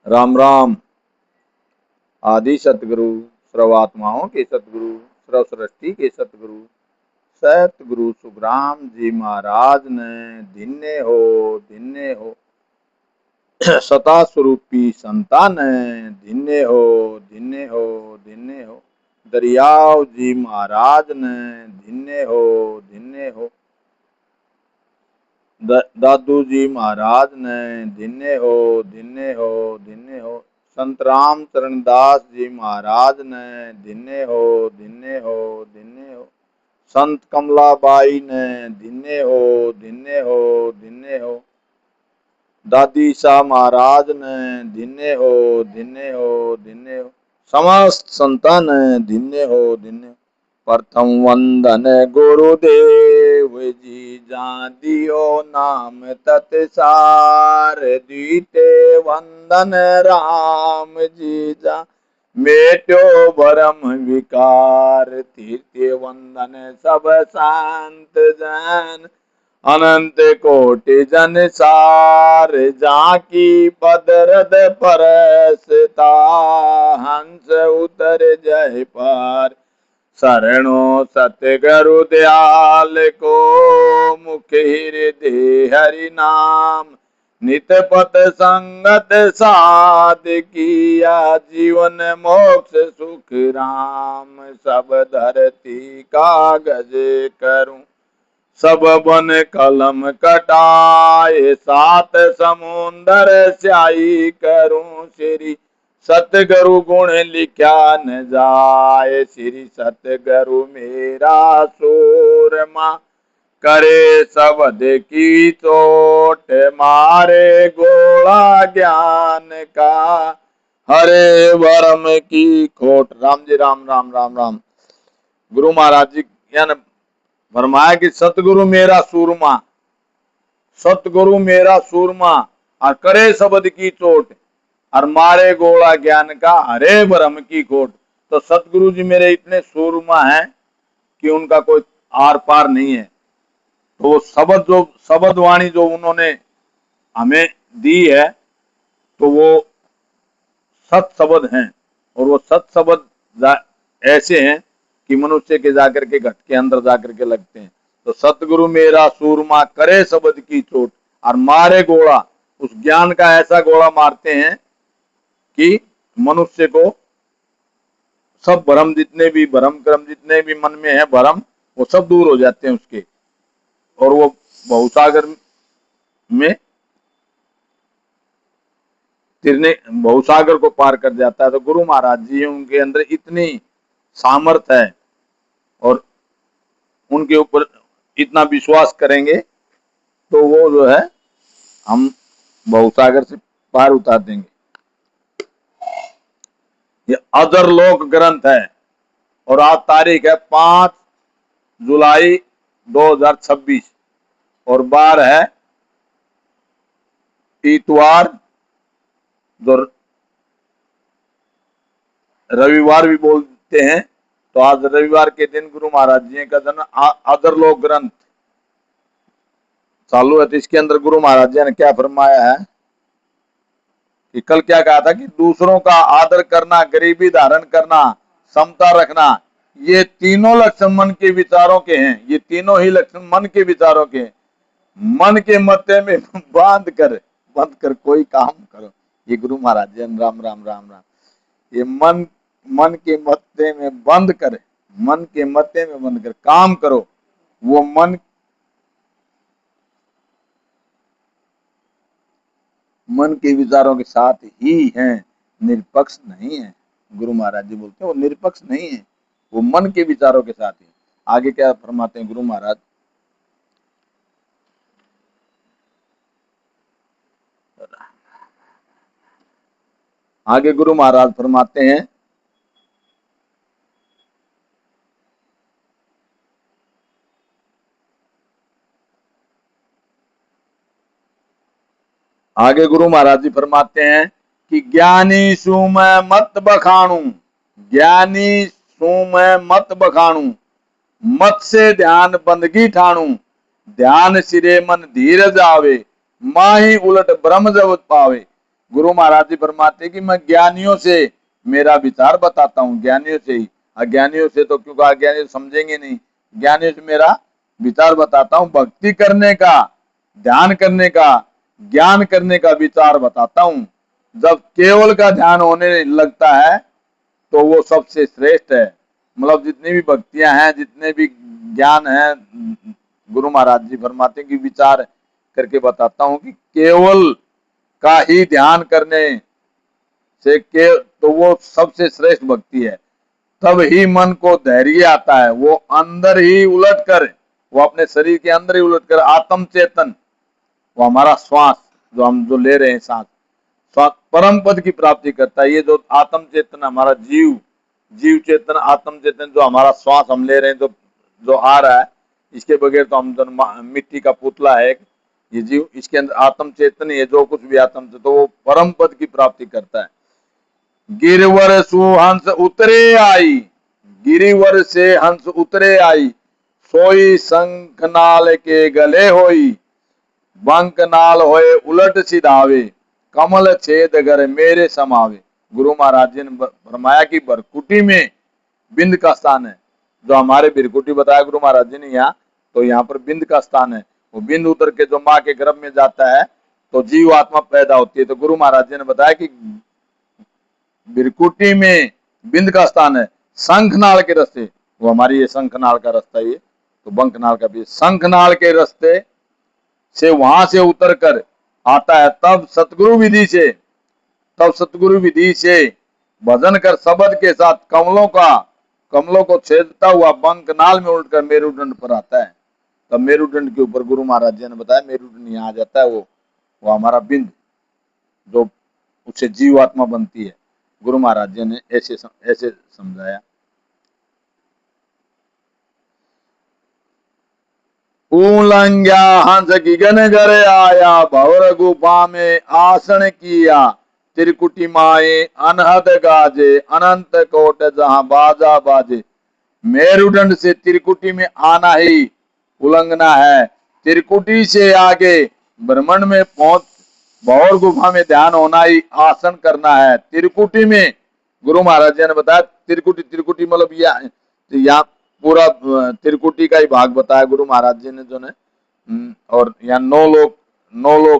राम राम। आदि सतगुरु सर्वात्माओं के सतगुरु सर्व सृष्टि के सतगुरु सतगुरु सुखराम जी महाराज ने धन्य हो सता स्वरूपी संतान धन्य हो दरियाव जी महाराज ने धन्य हो दादू जी महाराज ने धन्य हो संत राम चरण दास जी महाराज ने धन्य हो संत कमलाबाई ने धन्य हो दादी शाह महाराज ने धन्य हो समस्त संतान धन्य हो प्रथम वंदन गुरुदेव जी जा दियो नाम तत्सार द्वितीय वंदन राम जी जा मेट्यो भरम विकार तृतीय वंदन सब शांत जन अनंत कोटि जन सार जाकी पदरद परसता हंस उतर जय पार शरणो सतगुरु दयाल को मुख हृदय हरि नाम नित पथ संगत साध किया जीवन मोक्ष सुख राम सब धरती कागज करूं सब बन कलम कटाए सात समुंदर स्याही करूं श्री सतगुरु गुण लिखा न जाए श्री सतगुरु मेरा सूरमा करे शब्द की चोट मारे गोला ज्ञान का हरे वरम की खोट। राम जी राम राम राम राम। गुरु महाराज जी यानी फरमाया कि सतगुरु मेरा सूरमा और करे शब्द की चोट और मारे गोला ज्ञान का हरे भरम की खोट। तो सतगुरु जी मेरे इतने सूरमा हैं कि उनका कोई आर पार नहीं है। तो वो शब्द वाणी जो उन्होंने हमें दी है तो वो सत शब्द हैं और वो सत शब्द ऐसे हैं कि मनुष्य के जाकर के घट के अंदर जाकर के लगते हैं। तो सतगुरु मेरा सूरमा करे शब्द की चोट और मारे गोला, उस ज्ञान का ऐसा गोला मारते हैं कि मनुष्य को सब भ्रम क्रम जितने भी मन में है भ्रम वो सब दूर हो जाते हैं उसके, और वो बहुसागर में बहुसागर को पार कर जाता है। तो गुरु महाराज जी उनके अंदर इतनी सामर्थ है और उनके ऊपर इतना विश्वास करेंगे तो वो जो है हम बहुसागर से पार उतार देंगे। ये अधरलोक ग्रंथ है और आज तारीख है 5 जुलाई 2026 और बार है इतवार, जो रविवार भी बोलते हैं। तो आज रविवार के दिन गुरु महाराज जी का जन्म अधरलोक ग्रंथ चालू है। तो इसके अंदर गुरु महाराज जी ने क्या फरमाया है कि कल क्या कहा था कि दूसरों का आदर करना, गरीबी धारण करना, समता रखना, ये तीनों लक्षण मन के विचारों के हैं। ये तीनों ही लक्षण मन के विचारों के हैं। मन के मत्ते में बंद कर कोई काम करो। ये गुरु महाराज जी राम राम राम राम। ये मन के मत्ते में बंद कर काम करो। वो मन के विचारों के साथ ही हैं, निरपक्ष नहीं है। गुरु महाराज जी बोलते हैं वो निरपक्ष नहीं है, वो मन के विचारों के साथ ही। आगे क्या फरमाते हैं गुरु महाराज, आगे गुरु महाराज फरमाते हैं आगे गुरु महाराज जी फरमाते हैं कि ज्ञानी सु मैं मत बखाणू, ज्ञानी सु मैं मत बखाणू, मत से ध्यान बंदगी ठाणू, ध्यान सिरे मन धीरज आवे, माही उलट ब्रह्म जगत पावे। गुरु महाराज जी फरमाते कि मैं ज्ञानियों से मेरा विचार बताता हूँ, ज्ञानियों से ही। अज्ञानियों से तो क्योंकि अज्ञानी समझेंगे नहीं, ज्ञानियों से मेरा विचार बताता हूँ। भक्ति करने का, ध्यान करने का, ज्ञान करने का विचार बताता हूँ। जब केवल का ध्यान होने लगता है तो वो सबसे श्रेष्ठ है। मतलब जितनी भी भक्तियां हैं, जितने भी ज्ञान है, गुरु महाराज जी फरमाते हैं कि विचार करके बताता हूँ कि केवल का ही ध्यान करने से के तो वो सबसे श्रेष्ठ भक्ति है। तब ही मन को धैर्य आता है, वो अंदर ही उलट कर, वो अपने शरीर के अंदर ही उलट कर आत्म चेतन, वो हमारा श्वास जो हम जो ले रहे हैं सांस, श्वास परम पद की प्राप्ति करता है। ये जो आत्म चेतन हमारा जीव चेतन, आत्म चेतन जो हमारा श्वास हम ले रहे हैं, जो आ रहा है, इसके बगैर तो हम मिट्टी का पुतला है ये जीव। इसके अंदर आत्म चेतन है, जो कुछ भी आत्म चेतन, तो वो परम पद की प्राप्ति करता है। गिरवर सु हंस उतरे आई, गिरिवर से हंस उतरे आई, सोई शंख नाल के गले होई, बंक नाल होए उलट सिधावे, कमल छेद गर मेरे समावे। गुरु महाराज जी ने फरमाया कि भरकुटी में बिंद का स्थान है, जो हमारे बिरकुटी बताया गुरु महाराज जी ने यहाँ, तो यहाँ पर बिंद का स्थान है। वो बिंद उतर के जो माँ के गर्भ में जाता है तो जीव आत्मा पैदा होती है। तो गुरु महाराज जी ने बताया कि बिरकुटी में बिंद का स्थान है। शंखनाल के रास्ते, वो हमारी ये शंखनाल का रास्ता, ये तो बंकनाल का भी, शंखनाल के रास्ते से वहां से उतर कर आता है। तब सतगुरु विधि से भजन कर शब्द के साथ कमलों को छेदता हुआ बंकनाल में उलटकर मेरुदंड पर आता है। तब मेरुदंड के ऊपर गुरु महाराज जी ने बताया मेरुदंड यहाँ आ जाता है, वो हमारा बिंद, जो उससे जीव आत्मा बनती है। गुरु महाराज जी ने ऐसे समझाया। उलंघ्या हंस गगन घर आया, भवर गुफा में आसन किया, त्रिकुटी माए अनहद गाजे, अनंत कोट जहां बाजा बाजे। मेरुदंड से त्रिकुटी में आना ही उल्लंघना है। त्रिकुटी से आगे ब्रह्मांड में पहुंच भौर गुफा में ध्यान होना ही आसन करना है। त्रिकुटी में गुरु महाराज जी ने बताया, त्रिकुटी मतलब यहाँ पूरा त्रिकुटी का ही भाग बताया गुरु महाराज जी ने जो ने। और यहाँ 9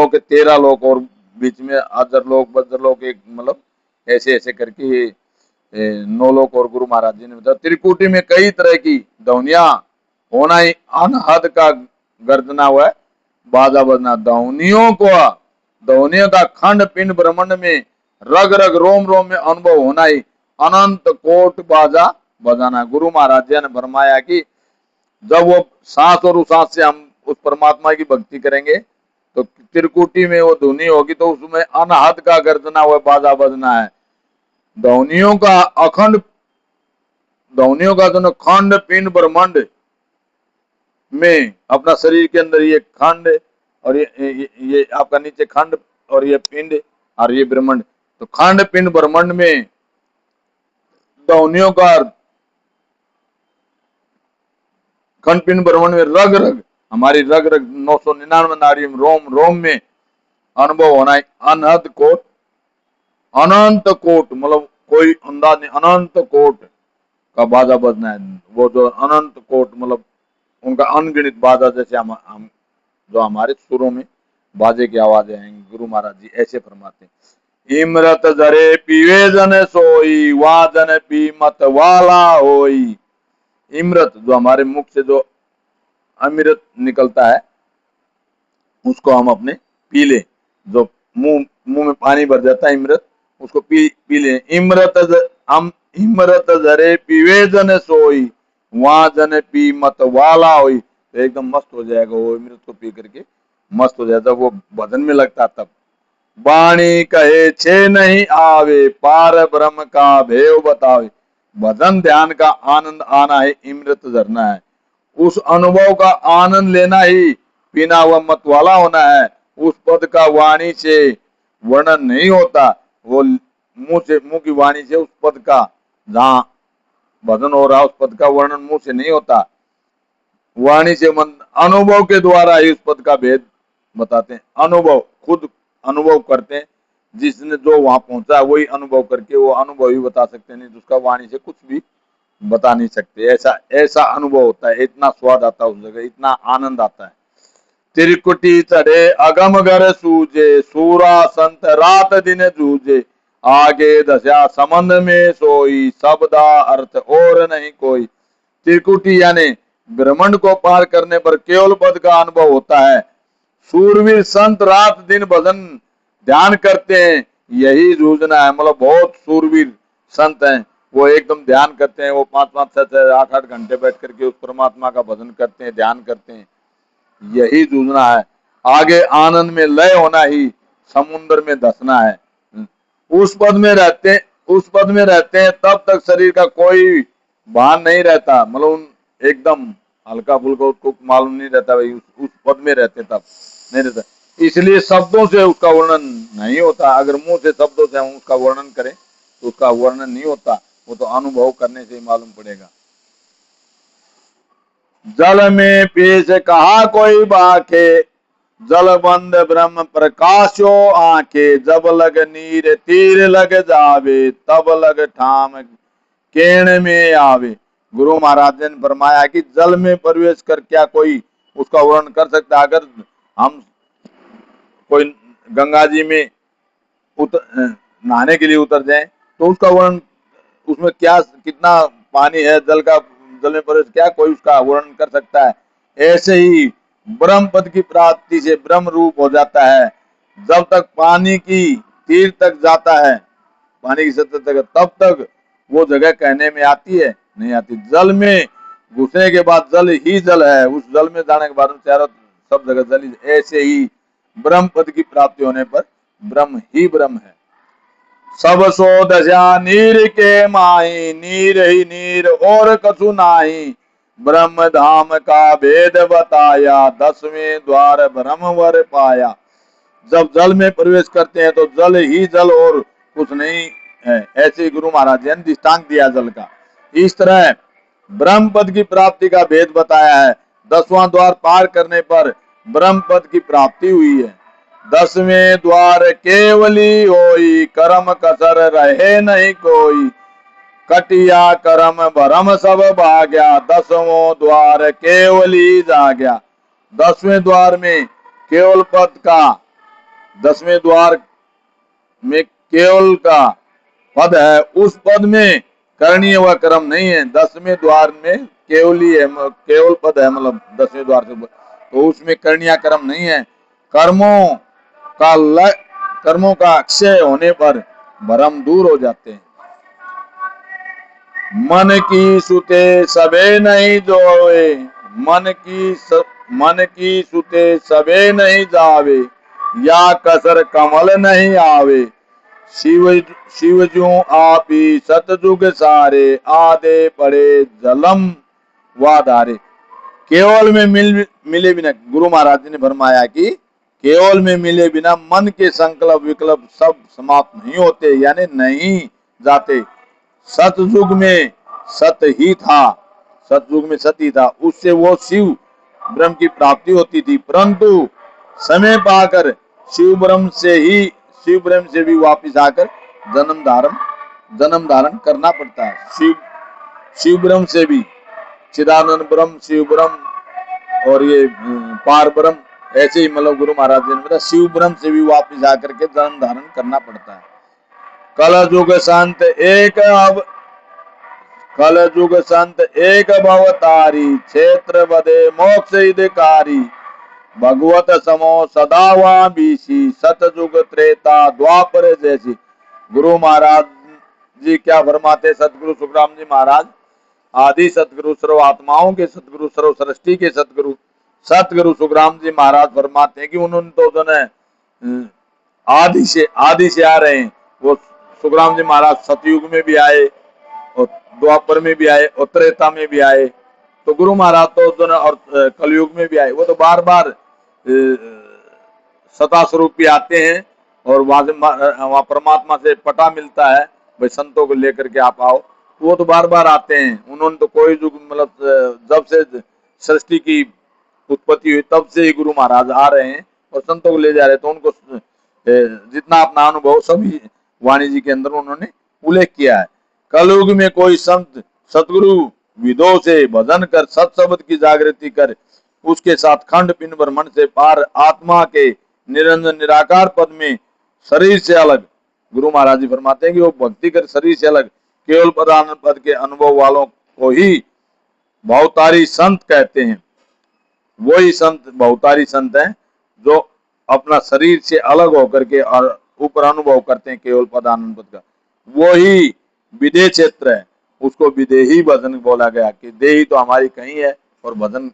के 13 लोक और बीच में अजर लोक, बज्र लोक, एक मतलब ऐसे करके 9 लोक और गुरु महाराज जी ने बताया। त्रिकुटी में कई तरह की ध्वनिया होना ही अनहद का गर्जना हुआ है, बाजा बजना। ध्वनियों का खंड पिंड ब्रह्मांड में रग रग रोम रोम में अनुभव होना ही अनंत कोट बाजा बजाना। गुरु महाराज जी ने फरमाया कि जब वो सांस और उसास से हम उस परमात्मा की भक्ति करेंगे तो त्रिकुटी में वो ध्वनि होगी, तो उसमें अनहद का गर्जना हुआ बाजा बजना है। ध्वनियों का जो खंड पिंड ब्रह्मांड में अपना शरीर के अंदर ये खंड और ये आपका नीचे खंड और ये पिंड और ये ब्रह्मांड, तो खंड पिंड ब्रह्मांड में ध्वनियों का खंड पिंड ब्रह्मांड में रग रग, हमारी रग रग 999 नाड़ी रोम रोम में अनुभव होना है अनहद कोट, अनंत कोट मतलब कोई अंदाज नहीं, अनंत कोट का बाजा बजना है। वो जो अनंत कोट मतलब उनका अनगिनित बाजा, जैसे हम जो हमारे सुरों में बाजे की आवाज आएंगी। गुरु महाराज जी ऐसे फरमाते हैं, इमरत जरे पीवे जन सोई, वा जन पी मत वाला होई। इमरत जो हमारे मुख से जो अमृत निकलता है उसको हम अपने पी ले, जो मुंह में पानी भर जाता है इमरत, उसको पी ले। इमरत जरे पीवे जन सोई, वहां जन पी मत वाला होई। तो एकदम मस्त हो जाएगा वो अमृत को पी करके, मस्त हो जाता। वो भजन में लगता तब। बाणी कहे छे नहीं आवे, पार ब्रह्म का भेव बतावे। भजन ध्यान का आनंद आना है, इमृत झरना है। उस अनुभव का आनंद लेना ही पीना हुआ मत वाला होना है। उस पद का वाणी से वर्णन नहीं होता, वो मुंह की वाणी से उस पद का, जहां भजन हो रहा उस पद का वर्णन मुंह से नहीं होता, वाणी से मन अनुभव के द्वारा ही उस पद का भेद बताते हैं। अनुभव खुद अनुभव करते हैं, जिसने जो वहां पहुंचा है वही अनुभव करके वो अनुभव ही बता सकते हैं, नहीं तो उसका वाणी से कुछ भी बता नहीं सकते। ऐसा ऐसा अनुभव होता है, इतना स्वाद आता है उस जगह, इतना आनंद आता है। त्रिकुटी चढ़े अगम घर सूझे, सूरा संत रात दिन जूझे, आगे दशा संबंध में सोई, शब्दा अर्थ और नहीं कोई। त्रिकुटी यानी ब्रह्मांड को पार करने पर केवल पद का अनुभव होता है। सूरवीर संत रात दिन भजन ध्यान करते हैं, यही जूझना है। मतलब बहुत सूरवीर संत हैं, वो एकदम ध्यान करते हैं, वो 5-5, 6-6, 8-8 घंटे बैठ करके उस परमात्मा का भजन करते हैं, ध्यान करते हैं, यही जूझना है। आगे आनंद में लय होना ही, समुद्र में धसना है। उस पद में रहते हैं, उस पद में रहते हैं तब तक शरीर का कोई भान नहीं रहता। मतलब एकदम हल्का फुल्का, उसको मालूम नहीं रहता भाई उस पद में रहते, तब नहीं रहता। इसलिए शब्दों से उसका वर्णन नहीं होता। अगर मुंह से शब्दों से हम उसका वर्णन करें तो उसका वर्णन नहीं होता, वो तो अनुभव करने से ही मालूम पड़ेगा। जल में पेश कहा कोई बाके, जल बंद ब्रह्म प्रकाशो आंखे, जब लग नीर तीर लग जावे, तब लग ठाम केण में आवे। गुरु महाराज ने फरमाया कि जल में प्रवेश कर क्या कोई उसका वर्णन कर सकता है? अगर हम कोई गंगा जी में नहाने के लिए उतर जाए तो उसका वर्णन, उसमें क्या कितना पानी है, जल में प्रवेश क्या कोई उसका वर्णन कर सकता है? ऐसे ही ब्रह्म पद की प्राप्ति से ब्रह्म रूप हो जाता है। जब तक पानी की तीर तक जाता है, पानी की सतह तक, तब तक वो जगह कहने में आती है, नहीं आती। जल में घुसने के बाद जल ही जल है, उस जल में जाने के बाद चारों सब जगह जल ही। ऐसे ही ब्रह्म पद की प्राप्ति होने पर ब्रह्म ही ब्रह्म है। सब सो दशा नीर के माही, नीर ही नीर और कछु नाही, ब्रह्म धाम का भेद बताया, 10वें द्वार ब्रह्म वर पाया। जब जल में प्रवेश करते हैं तो जल ही जल और कुछ नहीं है, ऐसे गुरु महाराज ने दृष्टांत दिया जल का। इस तरह ब्रह्म पद की प्राप्ति का भेद बताया है। 10वां द्वार पार करने पर ब्रह्म पद की प्राप्ति हुई है। 10वें द्वार केवली होई, कर्म कसर रहे नहीं कोई, कटिया कर्म भरम सब भाग्या, 10वां द्वार केवली जाग्या। 10वें द्वार में केवल पद का, 10वें द्वार में केवल का पद है, उस पद में करणीय व कर्म नहीं है। 10वें द्वार में केवली है, केवल पद है, मतलब 10वें द्वार से, तो उसमें करणीय कर्म नहीं है। कर्मों का अक्षय होने पर भ्रम दूर हो जाते हैं। मन की सुते सबे नहीं जोए, मन की सुते सबे नहीं जावे, या कसर कमल नहीं आवे, शिव जो आपी सतजुग सारे, आधे पड़े जलम वाधारे। केवल में मिले बिना, गुरु महाराज जी ने फरमाया कि केवल में मिले बिना मन के संकल्प विकल्प सब समाप्त नहीं होते, यानी नहीं जाते। सतयुग में सत ही था, सतयुग में सत ही था, उससे वो शिव ब्रह्म की प्राप्ति होती थी। परंतु समय पाकर शिव ब्रह्म से भी वापिस आकर जन्म धारण करना पड़ता है। शिव ब्रह्म से भी, चिदानंद ब्रह्म, शिव ब्रह्म और ये पार ब्रह्म, ऐसे ही मतलब गुरु महाराज ने बताया शिव ब्रह्म से भी वापिस आकर के जन्म धारण करना पड़ता है। कलयुग संत एक भवतारी, क्षेत्र बदे मोक्ष हितकारी, भगवत समो सदा वामीसी, सतयुग त्रेता द्वापर जैसी। गुरु महाराज जी क्या फरमाते? सतगुरु सुखराम जी महाराज आदि सतगुरु, सर्व आत्माओं के सतगुरु, सर्व सृष्टि के सतगुरु सुखराम जी महाराज फरमाते हैं कि उन्होंने तो जो है आदि से आ रहे हैं। वो सुखराम जी महाराज सतयुग में भी आए और द्वापर में भी आए और त्रेता में भी आए। तो गुरु महाराज तो जो और कलयुग में भी आए। वो तो बार बार सता स्वरूप भी आते हैं और वहां परमात्मा से पता मिलता है, भाई संतों को लेकर के आप आओ। वो तो बार बार आते हैं। उन्होंने तो कोई युग, मतलब जब से सृष्टि की उत्पत्ति हुई तब से ही गुरु महाराज आ रहे हैं और संतों को ले जा रहे हैं। तो उनको जितना अपना अनुभव सभी वाणी जी के अंदर उन्होंने उल्लेख किया है। कलयुग में कोई संत सतगुरु विदो से भजन कर सत शब्द की जागृति कर उसके साथ खंड पिंड ब्रह्मंड से पार आत्मा के निरंजन निराकार पद में शरीर से अलग, गुरु महाराज जी फरमाते हैं कि वो भक्ति कर शरीर से अलग केवल पद आनंद पद के अनुभव वालों को ही बहुतारी संत कहते हैं। वही संत बहुतारी संत हैं जो अपना शरीर से अलग होकर के और ऊपर अनुभव करते हैं केवल पद आनंद पद का। वही विदेह क्षेत्र है, उसको विदेही भजन बोला गया कि देही तो हमारी कहीं है और भजन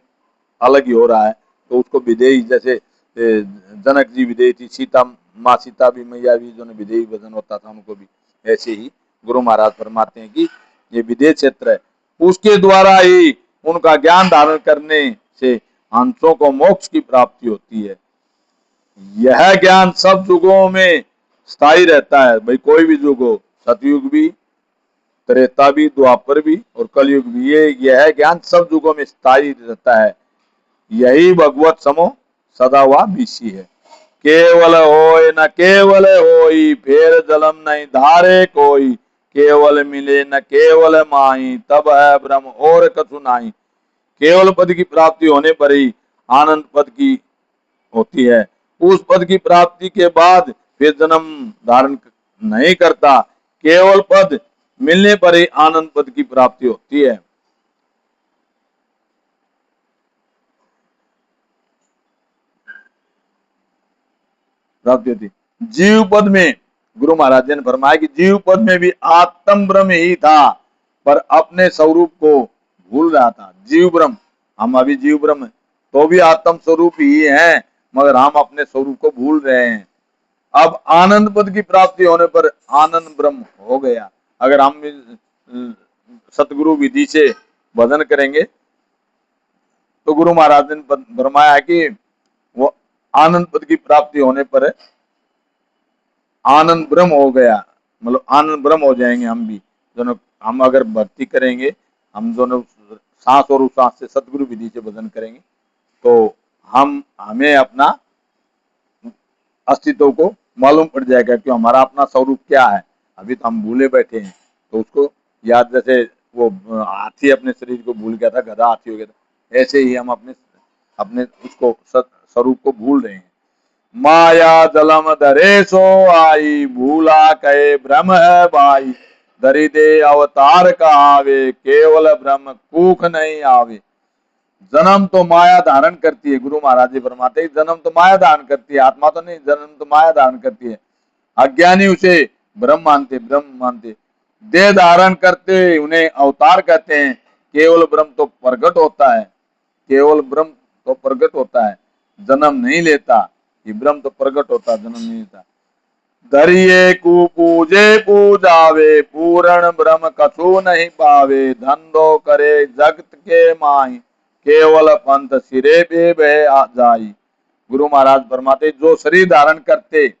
अलग ही हो रहा है, तो उसको विदेही, जैसे जनक जी विदेही थी, सीता माँ सीता भी मैया भी जो विदेही भजन होता था उनको भी, ऐसे ही गुरु महाराज फरमाते हैं कि ये विदेह क्षेत्र है, उसके द्वारा ही उनका ज्ञान धारण करने से हंसों को मोक्ष की प्राप्ति होती है। यह ज्ञान सब युगों में स्थायी रहता है। भाई कोई भी युग हो, सतयुग भी, त्रेता भी, द्वापर भी और कलयुग भी, यह ज्ञान सब युगों में स्थायी रहता है। यही भगवत समो सदा वा बीसी है। केवल होय न केवल होई, फेर जलम नहीं धारे कोई, केवल मिले न केवल माही, तब है ब्रह्म और कछु नाही। केवल पद की प्राप्ति होने पर ही आनंद पद की होती है। उस पद की प्राप्ति के बाद फिर जन्म धारण नहीं करता। केवल पद मिलने पर ही आनंद पद की प्राप्ति होती है। प्राप्ति होती। जीव पद में गुरु महाराज ने फरमाया कि जीव पद में भी आत्म ब्रह्म ही था, पर अपने स्वरूप को भूल रहा था। जीव ब्रह्म, हम अभी जीव ब्रह्म तो भी आत्म स्वरूप ही हैं, मगर हम अपने स्वरूप को भूल रहे हैं। अब आनंद पद की प्राप्ति होने पर आनंद ब्रह्म हो गया। अगर हम सतगुरु विधि से भजन करेंगे तो गुरु महाराज ने फरमाया कि वो आनंद पद की प्राप्ति होने पर आनंद ब्रह्म हो गया, मतलब आनंद ब्रह्म हो जाएंगे हम भी दोनों। हम अगर भक्ति करेंगे, हम दोनों सांस और उस सांस से सतगुरु विधि से भजन करेंगे तो हमें अपना अस्तित्व को मालूम पड़ जाएगा कि हमारा अपना स्वरूप क्या है। अभी तो हम भूले बैठे हैं, तो उसको याद, जैसे वो हाथी अपने शरीर को भूल गया था, गधा हाथी हो गया था, ऐसे ही हम अपने अपने उसको स्वरूप को भूल रहे हैं। माया जलम धरे सो आई, भूला कहे ब्रह्म है भाई, धरी दे अवतार का आवे, केवल ब्रह्म कूख नहीं आवे। जन्म तो माया धारण करती है, गुरु महाराज जी फरमाते हैं जन्म तो माया धारण करती है, आत्मा तो नहीं, जन्म तो माया धारण करती है। अज्ञानी उसे ब्रह्म मानते। देह धारण करते उन्हें अवतार कहते हैं। केवल ब्रह्म तो प्रकट होता है, केवल ब्रह्म तो प्रकट होता है, जन्म नहीं लेता। ये ब्रह्म तो प्रकट होता, जन्म नहीं लेता। धरिये कु पूजे पूजावे, पूर्ण ब्रह्म कछु नहीं पावे, धंधो करे जगत के माही, केवल पंथ सिरे पे बह जाई। गुरु महाराज फरमाते जो शरीर धारण करते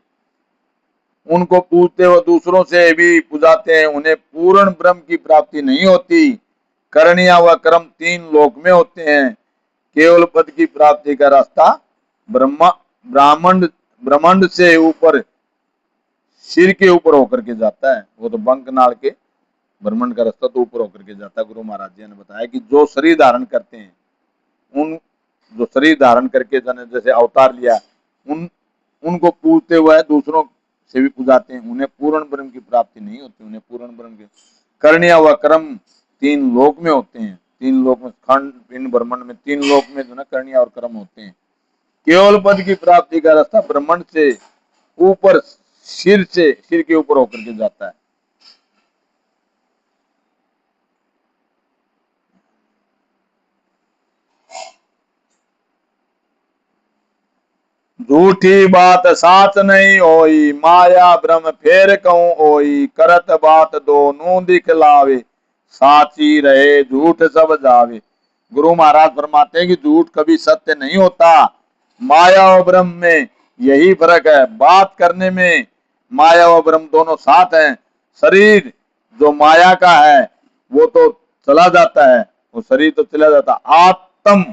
उनको पूजते व दूसरों से भी पुजाते हैं, उन्हें पूर्ण ब्रह्म की प्राप्ति नहीं होती। करणिया व कर्म तीन लोक में होते हैं। केवल पद की प्राप्ति का रास्ता ब्रह्मांड से ऊपर, सिर के ऊपर होकर के जाता है। वो तो बंक नाड़ के ब्रह्मांड का रास्ता तो ऊपर होकर के जाता है। गुरु महाराज जी ने बताया कि जो शरीर धारण करते हैं, उन जो शरीर धारण करके जैसे अवतार लिया, उनको पूजते हुए दूसरों से भी पुजाते हैं, उन्हें पूर्ण ब्रह्म की प्राप्ति नहीं होती। उन्हें पूर्ण ब्रह्म की करणिया व कर्म तीन लोक में होते हैं। तीन लोक में, खंड पिंड ब्रह्मांड में तीन लोक में जो ना करणिया और कर्म होते हैं। केवल पद की प्राप्ति का रास्ता ब्रह्मांड से ऊपर, सिर के ऊपर होकर के जाता है। झूठी बात साच नहीं होई, माया ब्रह्म फेर कहूं ओई, करत बात दोनों दिखलावे, साची रहे झूठ सब जावे। गुरु महाराज फरमाते हैं कि झूठ कभी सत्य नहीं होता। माया और ब्रह्म में यही फर्क है। बात करने में माया और ब्रह्म दोनों साथ हैं। शरीर जो माया का है वो तो चला जाता है, वो शरीर तो चला जाता। आत्म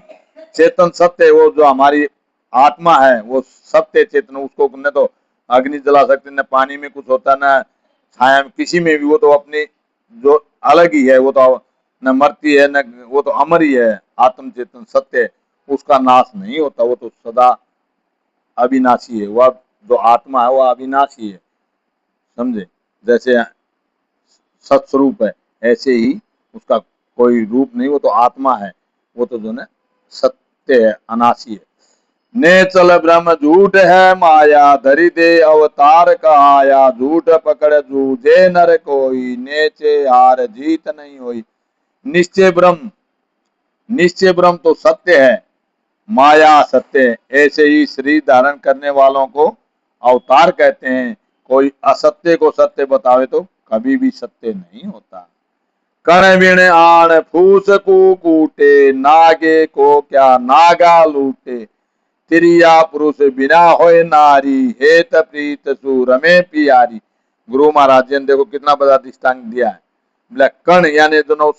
चेतन सत्य, वो जो हमारी आत्मा है वो सत्य चेतन, उसको न तो अग्नि जला सकते, न पानी में कुछ होता, न छाया में, किसी में भी। वो तो अपनी जो अलग ही है, वो तो न मरती है, न वो तो अमर ही है, आत्म चेतन सत्य है, उसका नाश नहीं होता, वो तो सदा अविनाशी है। वह जो आत्मा है वह अविनाशी है, समझे। जैसे सत्स्वरूप है, ऐसे ही उसका कोई रूप नहीं, वो तो आत्मा है, वो तो जो है सत्य है, अनाशी है। ने चल ब्रह्म झूठ है माया, धरी दे अवतार कहाया, झूठ पकड़ जूझे नर कोई, नेचे हार जीत नहीं होई। निश्चय ब्रह्म, निश्चय ब्रह्म तो सत्य है, माया सत्य है, ऐसे ही शरीर धारण करने वालों को अवतार कहते हैं। कोई असत्य को सत्य बतावे तो कभी भी सत्य नहीं होता। कण बिण आण फूस को कूटे, नागे को क्या नागा लूटे, तिरिया पुरुष बिना होए नारी, हेत प्रीत सूर में पियारी। गुरु महाराज जी ने देखो कितना बड़ा दृष्टांत दिया है। बोला कण यानी दोनों,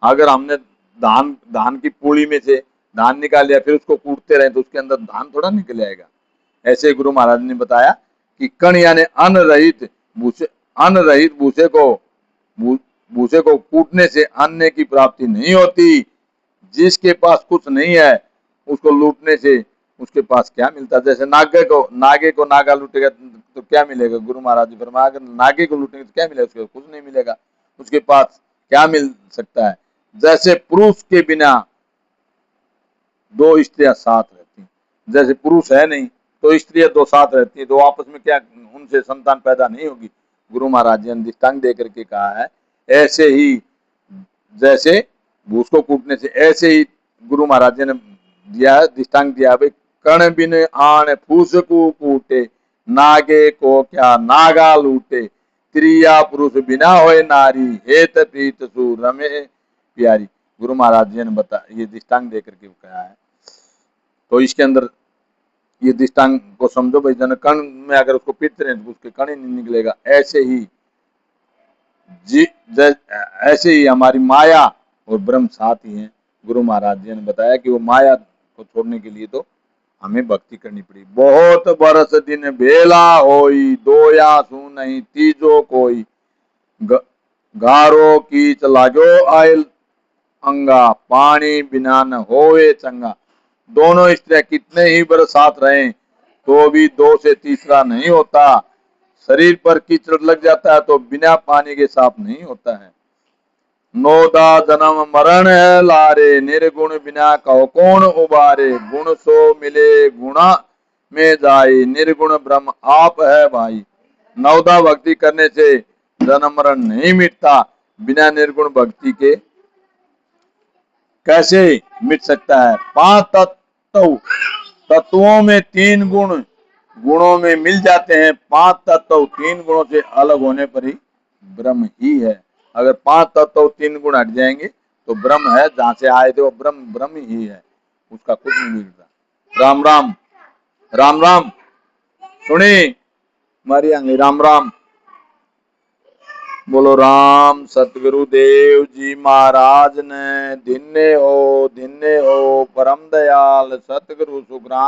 अगर हमने धान की पूड़ी में से धान निकाल लिया, फिर उसको कूटते रहे तो उसके अंदर धान थोड़ा निकल आएगा। ऐसे गुरु महाराज ने बताया कि कण यानी अन्न रहित भूसे, अन्न रहित भूसे को कूटने से अन्न की प्राप्ति नहीं होती। जिसके पास कुछ नहीं है उसको लूटने से उसके पास क्या मिलता। जैसे नागे को नागा लूटेगा तो क्या मिलेगा। गुरु महाराज जी फरमाया अगर नागे को लूटेंगे तो क्या मिलेगा, उसको कुछ नहीं मिलेगा, उसके पास क्या मिल सकता है। जैसे पुरुष के बिना दो स्त्रियां साथ रहती, जैसे पुरुष है नहीं तो स्त्रियां दो साथ रहती है, तो आपस में क्या उनसे संतान पैदा नहीं होगी। गुरु महाराज जी ने दृष्टांत दे करके कहा है, ऐसे ही जैसे भूस को कूटने से, ऐसे ही गुरु महाराज जी ने दिया दृष्टांत दिया भाई, कण बिन आण फूस को कूटे, नागे को क्या नागा लूटे, त्रिया पुरुष बिना होए नारी, हेत प्रीत सु रमे प्यारी। गुरु महाराज जी ने बता ये दृष्टांत देकर के कहा है। तो इसके अंदर ये दृष्टांत को समझो भाई, जन कण में अगर उसको पीटते रहे तो उसके कण ही नहीं निकलेगा। ऐसे ही ऐसे ही हमारी माया और ब्रह्म साथ ही हैं। गुरु महाराज जी ने बताया कि वो माया को छोड़ने के लिए तो हमें भक्ति करनी पड़ी। बहुत बरस दिन बेला होई, दोया सु नहीं तीजो कोई, गारो कीच लागो आयल अंगा, पानी बिना न होए चंगा। दोनों स्त्रियां कितने ही बरस साथ रहे तो भी दो से तीसरा नहीं होता। शरीर पर कीचड़ लग जाता है तो बिना पानी के साफ नहीं होता है। नौदा जन्म मरण है लारे, निर्गुण बिना कहो कौन उबारे, गुण सो मिले गुणा में जाए, निर्गुण ब्रह्म आप है भाई। नौदा भक्ति करने से जन्म मरण नहीं मिटता, बिना निर्गुण भक्ति के कैसे मिट सकता है। पांच तत्वों में तीन गुण गुणों में मिल जाते हैं। पांच तत्व तीन गुणों से अलग होने पर ही ब्रह्म ही है। अगर पांच तत्व तीन गुण हट जाएंगे तो ब्रह्म है, जहां से आए थे वो ब्रह्म ब्रह्म ही है, उसका कुछ नहीं मिलता। राम राम राम राम सुनी मारी आंगे राम राम। बोलो राम सतगुरु देव जी महाराज ने। धन्य हो परम दयाल सतगुरु सुखराम।